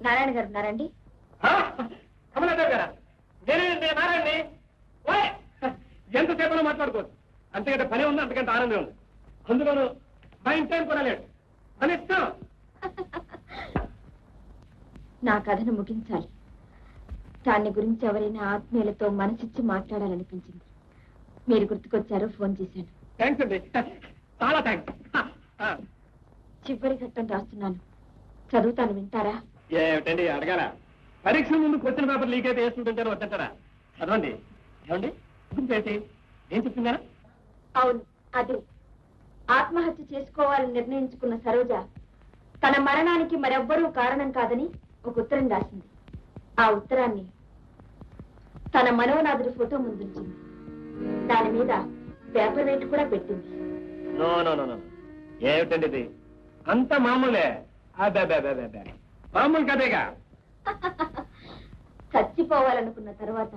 నారాయణ గారు ఉన్నారండి? కమలాదేవి గారా? నేనే నారాయణని. ఎంతసేపలో మాట్లాడుకోవచ్చు. అంతకంటే పని ఉంది, అంతకంటే ఆనందం ఉంది. అందులోనూ మా ఇంటి కొనలేడు అని ఇష్టం. నా కథను ముగించాలి. దాన్ని గురించి ఎవరైనా ఆత్మీయులతో మనసిచ్చి మాట్లాడాలనిపించింది. మీరు గుర్తుకొచ్చారు, ఫోన్ చేశాను. థ్యాంక్స్ అండి, చాలా థ్యాంక్స్. చివరి ఘట్టం రాస్తున్నాను, చదువుతాను, వింటారా? ఏమిటండి అడగాల? పరీక్షల ముందు క్వశ్చన్ పేపర్ లీక్ అయితే వేస్తుంటారు, వద్దంటారా? చదవండి. ఏమండి ఏంటి, ఏం చెప్తుందా? అవును, అదే. ఆత్మహత్య చేసుకోవాలని నిర్ణయించుకున్న సరోజ తన మరణానికి మరెవ్వరూ కారణం కాదని ఒక ఉత్తరం రాసింది. ఆ ఉత్తరాన్ని తన మనోనాథుడి ఫోటో ముందుంచింది. దాని మీద పేపర్ వెయిట్ కూడా పెట్టింది. ఏమిటండి ఇది? అంత మామూలే. మామూలు కదేగా. చచ్చిపోవాలనుకున్న తర్వాత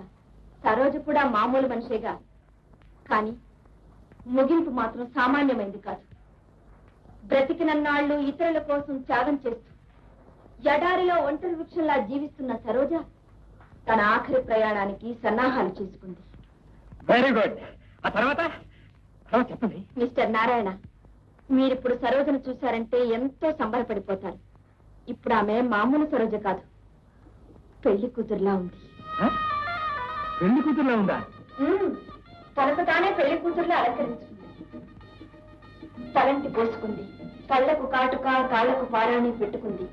సరోజ కూడా మామూలు మనిషేగా. కానీ ముగింపు మాత్రం సామాన్యమైంది కాదు. బ్రతికినన్నాళ్లు ఇతరుల కోసం త్యాగం చేస్తూ ఎడారిలో ఒంటరి వృక్షంలా జీవిస్తున్న సరోజ తన ఆఖరి ప్రయాణానికి సన్నాహాలు చేసుకుంది. Very good. ఆ తర్వాత చెప్పండి. మిస్టర్ నారాయణ, మీరిప్పుడు సరోజను చూశారంటే ఎంతో సంబరపడిపోతారు. ఇప్పుడు ఆమె మామూలు సరోజ కాదు, పెళ్లి కూతురులా ఉంది. పెళ్లి కూతురులా ఉందా? తనకు తానే పెళ్లి కూతురులా అలంకరించుకుంది. తలంటి పోసుకుంది, కళ్లకు కాటుక, కాళ్లకు పారాణి పెట్టుకుంది,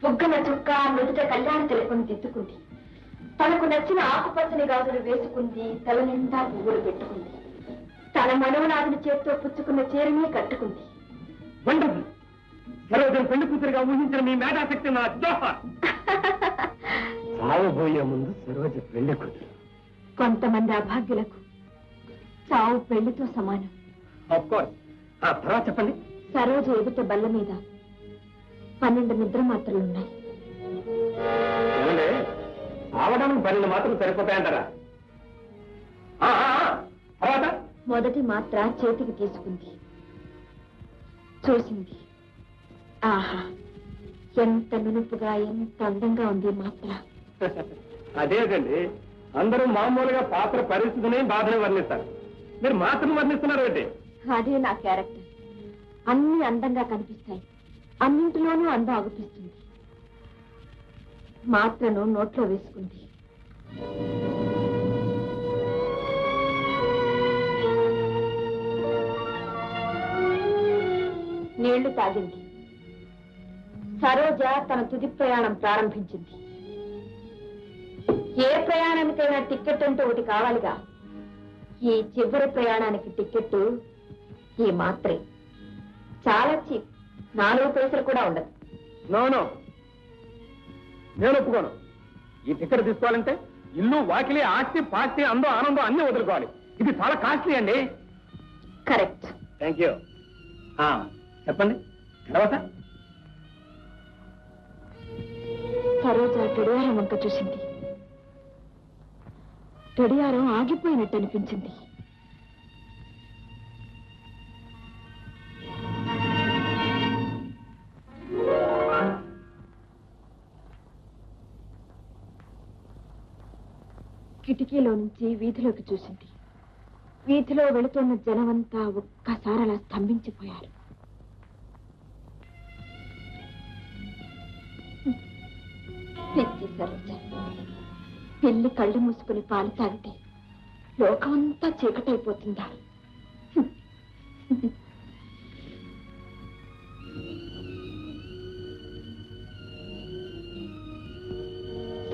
బుగ్గన చుక్క, నుదుట కళ్యాణ తిలకం దిద్దుకుంది, తనకు నచ్చిన ఆకుపచ్చని గాజులు వేసుకుంది, తల నిండా పువ్వులు పెట్టుకుంది, తన మనోనాథుని చేత్తో పుచ్చుకున్న చీరని కట్టుకుంది. వండర్ఫుల్. సరోజను పెళ్లి కూతురుగా ఊహించిన మీ మేధాశక్తి నా జోహార్. చావబోయే ముందు సరోజ పెళ్లి కూతురు. కొంతమంది అభాగ్యులకు చావు పెళ్లితో సమానం. Of course. ఆ తర్వాత చెప్పండి. సరోజ ఎదుట బల్ల మీద 12 నిద్ర మాత్రలున్నాయి. ఏమండి, ఆవడానికి 12 మాత్రలు సరిపోతాయంటారా? తర్వాత మొదటి మాత్ర చేతికి తీసుకుంది, చూసింది. ఆహా, ఎంత నునుపుగా, ఎంత అందంగా ఉంది మాత్ర. అదేదండి, అందరూ మామూలుగా పాత్ర పరిస్థితిని బాధని వర్ణిస్తారు. మీరు మాత్రను వర్ణిస్తున్నారు ఏంటి? అదే నా క్యారెక్టర్. అన్ని అందంగా కనిపిస్తాయి, అన్నింటిలోనూ అందం అగుపిస్తుంది. మాత్రను నోట్లో వేసుకుంది. నీళ్లు తాగింది. సరోజ తన తుది ప్రయాణం ప్రారంభించింది. ఏ ప్రయాణానికైనా టికెట్ అంటే ఒకటి కావాలిగా. ఈ చివరి ప్రయాణానికి టికెట్ ఈ మాత్రే. చాలా చీప్, 4 పైసలు కూడా ఉండదు. నో, నేను ఒప్పుకోను. ఈ టికెట్ తీసుకోవాలంటే ఇల్లు, వాకిలి, ఆస్తి, పాస్తి, అందం, ఆనందం అన్ని వదులుకోవాలి. ఇది చాలా కాస్ట్లీ అండి. కరెక్ట్. Thank you. చెప్పండి తర్వాత. సరోజ గడియారం వంక చూసింది. గడియారం ఆగిపోయినట్టు అనిపించింది. కిటికీలో నుంచి వీధిలోకి చూసింది. వీధిలో వెళుతున్న జనమంతా ఒక్కసారి అలా స్తంభించిపోయారు. పిచ్చి సరోజ, పిల్లి కళ్ళు మూసుకుని పాలు తాగితే లోకమంతా చీకటైపోతుందా?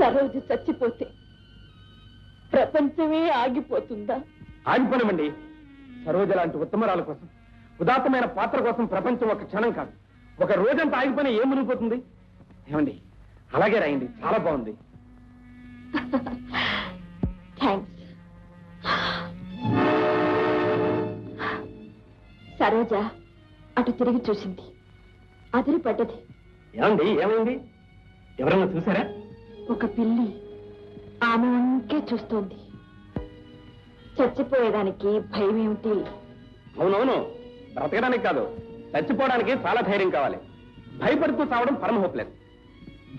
సరోజ చచ్చిపోతే ప్రపంచమే ఆగిపోతుందా? ఆగిపోనమండి. సరోజ లాంటి ఉత్తమరాల కోసం, ఉదాత్తమైన పాత్ర కోసం ప్రపంచం ఒక క్షణం కాదు, ఒక రోజంతా ఆగిపోయినా ఏం మునిగిపోతుంది? ఏమండి, అలాగే రాయండి, చాలా బాగుంది. థ్యాంక్స్. సరోజ అటు తిరిగి చూసింది, అదిరి పడ్డది. ఏమండి, ఏమైంది? ఎవరన్నా చూసారా? ఒక పిల్లి ఆమె వంకే చూస్తోంది. చచ్చిపోయేదానికి భయం ఏమిటి? అవునవును, బ్రతకడానికి కాదు, చచ్చిపోవడానికి చాలా ధైర్యం కావాలి. భయపడుతూ చావడం పరమ హోప్లెస్.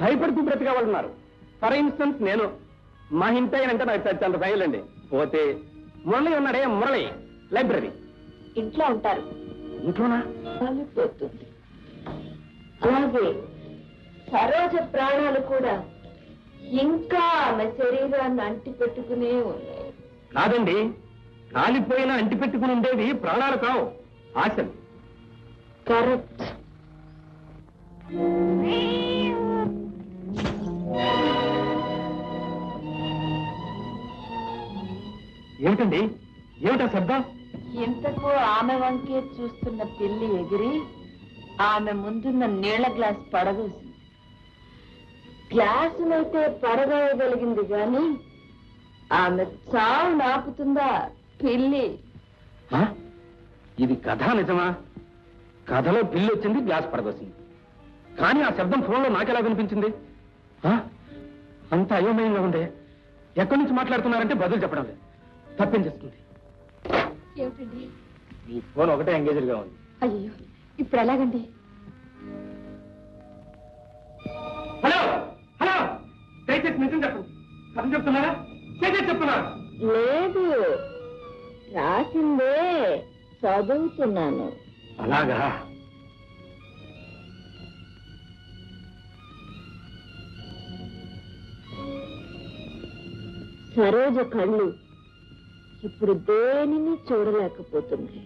భయపడుతూ బ్రతికేవాళ్ళున్నారు. ఫర్ ఇన్స్టెన్స్ నేను, మా ఇంటి అంటే నాకు చచ్చేంత భయంలేండి. పోతే మురళి ఉన్నాడే, మురళి లైబ్రరీ ఇంట్లో ఉంటారు. ఇంట్లోనా? కాలిపోతుంది. అలాగే సరోజ ప్రాణాలు కూడా ఇంకా ఆమె శరీరాన్ని అంటి పెట్టుకునే ఉన్నాయి. కాదండి, కాలిపోయినా అంటి పెట్టుకుని ఉండేవి ప్రాణాలు కావు, ఆశలు. కరెక్ట్. ఏమిటండి, ఏమిటా శబ్దం? ఇంతకు ఆమె వంకే చూస్తున్న పిల్లి ఎగిరి ఆమె ముందున్న నీళ్ల గ్లాస్ పడగూసింది. గ్లాసునైతే పడగలగలిగింది గాని ఆమె చావు నాపుతుందా పిల్లి? ఇది కథ నిజమా? కథలో పిల్లి వచ్చింది, గ్లాస్ పడదోసింది. కానీ ఆ శబ్దం ఫోన్లో నాకెలా వినిపించింది? అంత అయోమయంగా ఉండే. ఎక్కడి నుంచి మాట్లాడుతున్నారంటే బదులు చెప్పడం లేదు. తప్పేం చేస్తుంది? ఏమిటండి? ఈ ఫోన్ ఒకటే ఎంగేజ్డ్ గా ఉంది. అయ్యో, ఇప్పుడు ఎలాగండి? హలో హలో, దయచేసి నిజం చెప్పండి. కథ చెప్తున్నారా? దయచేసి చెప్తున్నారా? లేదు, రాసిందే చదువుతున్నాను. అలాగా? సరోజ కళ్ళు ఇప్పుడు దేనిని చూడలేకపోతుంది.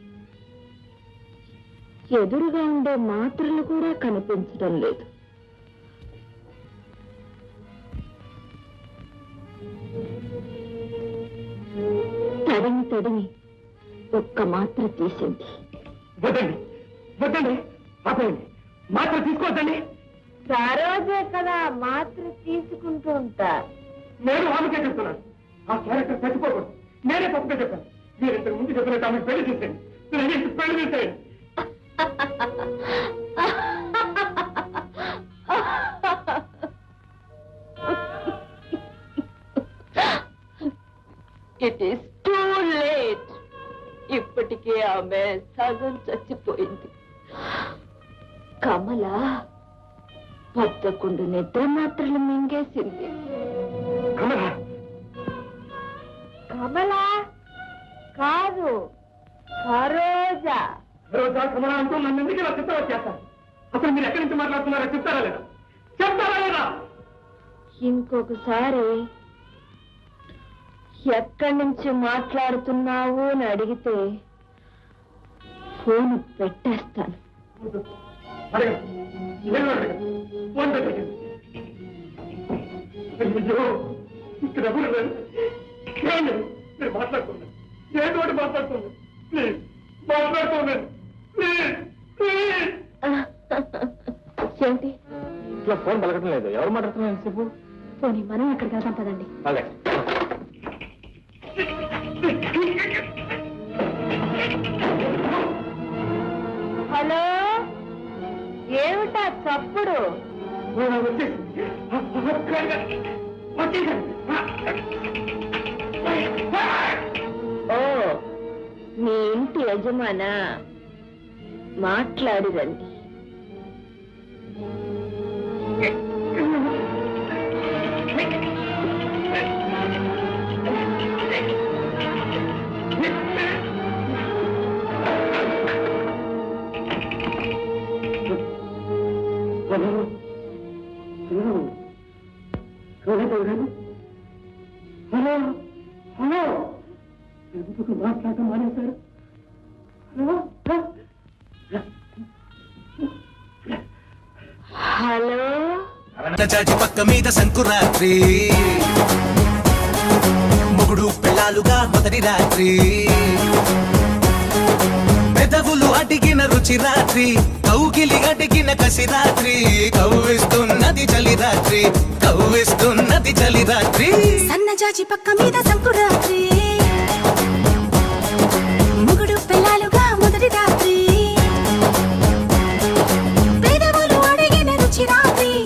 ఎదురుగా ఉండే మాత్రలు కూడా కనిపించడం లేదు. తడిని తడిని ఒక్క మాత్ర తీసింది. వద్దండి వద్దండి, ఆపేయండి. మాత్రం తీసుకోవద్దండి. సరోజే కదా మాత్ర తీసుకుంటూ ఉంటా. నేను ఆమెకే చెప్తున్నాను, ఆ క్యారెక్టర్ చచ్చిపోకూడదు. నేనే తప్పుగా చెప్పాను. మీరు ఇంతకు ముందు చెప్పినట్టు ఆమెకు పెళ్లి చేసేయండి. పెళ్లి చేసేయండి. It is too late. ఇప్పటికే ఆమె సగం చచ్చిపోయింది. కమల పద్దకుండు నిద్ర మాత్రలు మింగేసింది. కమల కమల కాదు, సరోజా. రోజా కమల అంటూ నన్ను ఎందుకు ఇలా చిత్తం వచ్చేస్తారు? అసలు మీరు ఎక్కడి నుంచి మాట్లాడుతున్నారో చెప్తారా లేదా? చెప్తారా లేదా? ఇంకొకసారి ఎక్కడి నుంచి మాట్లాడుతున్నావు అని అడిగితే ఫోన్ పెట్టేస్తాను. అడగండి, నేను అడగండి. ఫోన్ పెట్టండి. అయ్యో, ఇక్కడ ఎవరు లేరు. ఏమండి, మీరు మాట్లాడుతున్నారు, ఏదో ఒకటి మాట్లాడుతున్నారు. ప్లీజ్ మాట్లాడుతున్నాను, ప్లీజ్ ప్లీజ్. ఏంటి ఇట్లా ఫోన్ పలకటం లేదు. ఎవరు మాట్లాడుతున్నారు ఎంతసేపు? పోనీ మనం అక్కడికి వెళ్దాం పదండి. అలాగే. హలో, ఏమిటా చప్పుడు? ఓ, మీ ఇంటి యజమానా? మాట్లాడిరండి. హలో హలో, ఎందుకు మాట్లాడటం మానేశారు? హలో, చాచి పక్క మీద సంకురాత్రి మొగుడు పెళ్ళాలుగా మొదటి రాత్రి పెదవులు అడిగిన రుచి రాత్రి కౌగిలి అడిగిన కసి రాత్రి కవ్విస్తున్నది చలి రాత్రి కవ్విస్తున్నది చలి రాత్రి సన్నజాజి పక్క మీద సంకురాత్రి